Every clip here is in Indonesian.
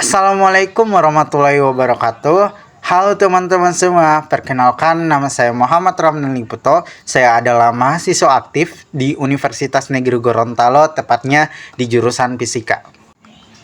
Assalamualaikum warahmatullahi wabarakatuh. Halo teman-teman semua, perkenalkan nama saya Muhammad Ramdan Liputo. Saya adalah mahasiswa aktif di Universitas Negeri Gorontalo, tepatnya di jurusan Fisika.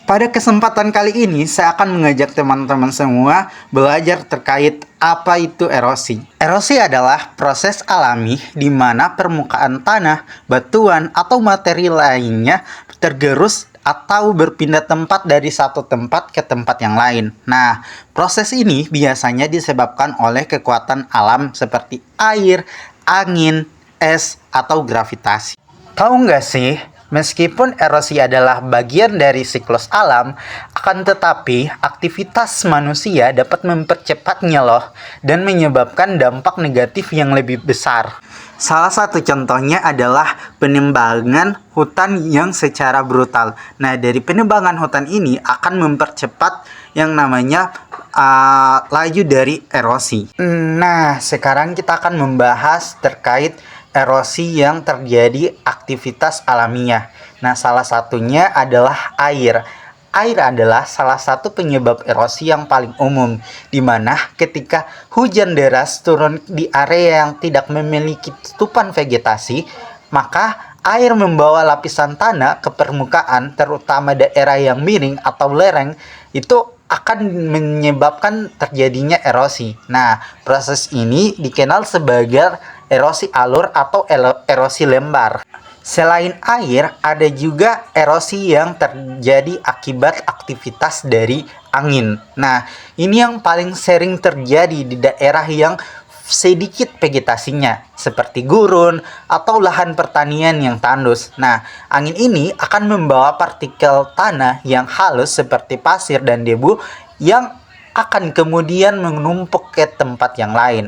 Pada kesempatan kali ini, saya akan mengajak teman-teman semua belajar terkait apa itu erosi. Erosi adalah proses alami di mana permukaan tanah, batuan, atau materi lainnya tergerus atau berpindah tempat dari satu tempat ke tempat yang lain. Nah, proses ini biasanya disebabkan oleh kekuatan alam seperti air, angin, es, atau gravitasi. Tahu nggak sih, meskipun erosi adalah bagian dari siklus alam, akan tetapi aktivitas manusia dapat mempercepatnya loh dan menyebabkan dampak negatif yang lebih besar. Salah satu contohnya adalah penebangan hutan yang secara brutal. Nah, dari penebangan hutan ini akan mempercepat yang namanya laju dari erosi. Nah, sekarang kita akan membahas terkait erosi yang terjadi aktivitas alamiah. Nah, salah satunya adalah air. Air adalah salah satu penyebab erosi yang paling umum, di mana ketika hujan deras turun di area yang tidak memiliki tutupan vegetasi, maka air membawa lapisan tanah ke permukaan, terutama daerah yang miring atau lereng, itu akan menyebabkan terjadinya erosi. Nah, proses ini dikenal sebagai erosi alur atau erosi lembar. Selain air, ada juga erosi yang terjadi akibat aktivitas dari angin. Nah, ini yang paling sering terjadi di daerah yang sedikit vegetasinya, seperti gurun atau lahan pertanian yang tandus. Nah, angin ini akan membawa partikel tanah yang halus seperti pasir dan debu yang akan kemudian menumpuk ke tempat yang lain.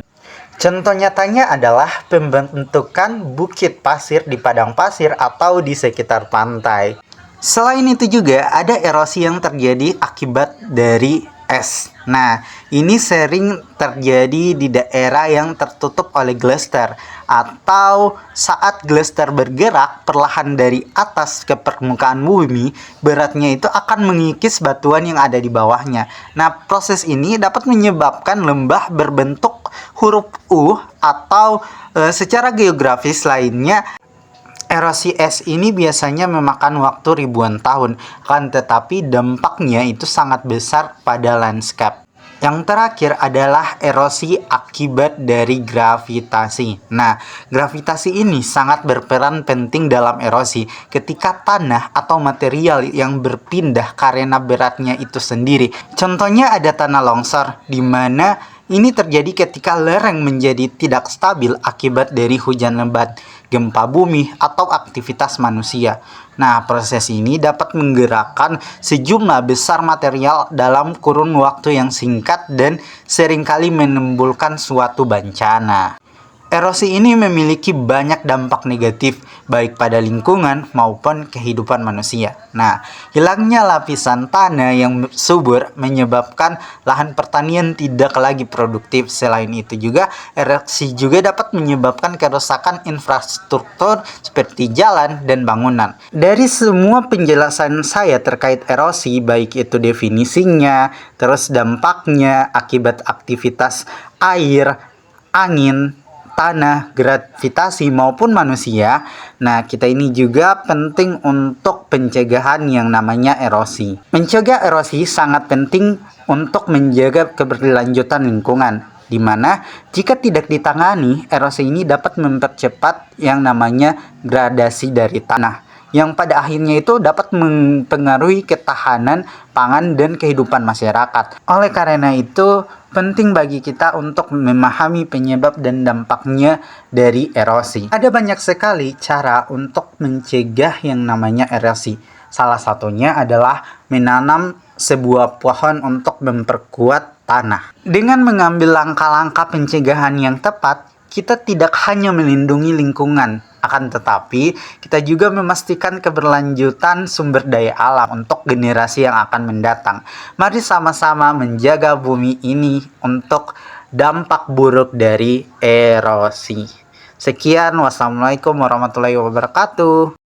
Contoh nyatanya adalah pembentukan bukit pasir di padang pasir atau di sekitar pantai. Selain itu juga ada erosi yang terjadi akibat dari es. Nah, ini sering terjadi di daerah yang tertutup oleh glacier atau saat glacier bergerak perlahan dari atas ke permukaan bumi, beratnya itu akan mengikis batuan yang ada di bawahnya. Nah, proses ini dapat menyebabkan lembah berbentuk huruf U atau secara geografis lainnya. Erosi es ini biasanya memakan waktu ribuan tahun, kan tetapi dampaknya itu sangat besar pada landscape. Yang terakhir adalah erosi akibat dari gravitasi. Nah, gravitasi ini sangat berperan penting dalam erosi ketika tanah atau material yang berpindah karena beratnya itu sendiri. Contohnya ada tanah longsor, di mana ini terjadi ketika lereng menjadi tidak stabil akibat dari hujan lebat, gempa bumi, atau aktivitas manusia. Nah, proses ini dapat menggerakkan sejumlah besar material dalam kurun waktu yang singkat dan seringkali menimbulkan suatu bencana. Erosi ini memiliki banyak dampak negatif, baik pada lingkungan maupun kehidupan manusia. Nah, hilangnya lapisan tanah yang subur menyebabkan lahan pertanian tidak lagi produktif. Selain itu juga, erosi juga dapat menyebabkan kerusakan infrastruktur seperti jalan dan bangunan. Dari semua penjelasan saya terkait erosi, baik itu definisinya, terus dampaknya akibat aktivitas air, angin, tanah, gravitasi maupun manusia. Nah, kita ini juga penting untuk pencegahan yang namanya erosi. Mencegah erosi sangat penting untuk menjaga keberlanjutan lingkungan, di mana jika tidak ditangani, erosi ini dapat mempercepat yang namanya gradasi dari tanah, yang pada akhirnya itu dapat mempengaruhi ketahanan pangan dan kehidupan masyarakat. Oleh karena itu, penting bagi kita untuk memahami penyebab dan dampaknya dari erosi. Ada banyak sekali cara untuk mencegah yang namanya erosi. Salah satunya adalah menanam sebuah pohon untuk memperkuat tanah. Dengan mengambil langkah-langkah pencegahan yang tepat, kita tidak hanya melindungi lingkungan, akan tetapi kita juga memastikan keberlanjutan sumber daya alam untuk generasi yang akan mendatang. Mari sama-sama menjaga bumi ini untuk dampak buruk dari erosi. Sekian, wassalamualaikum warahmatullahi wabarakatuh.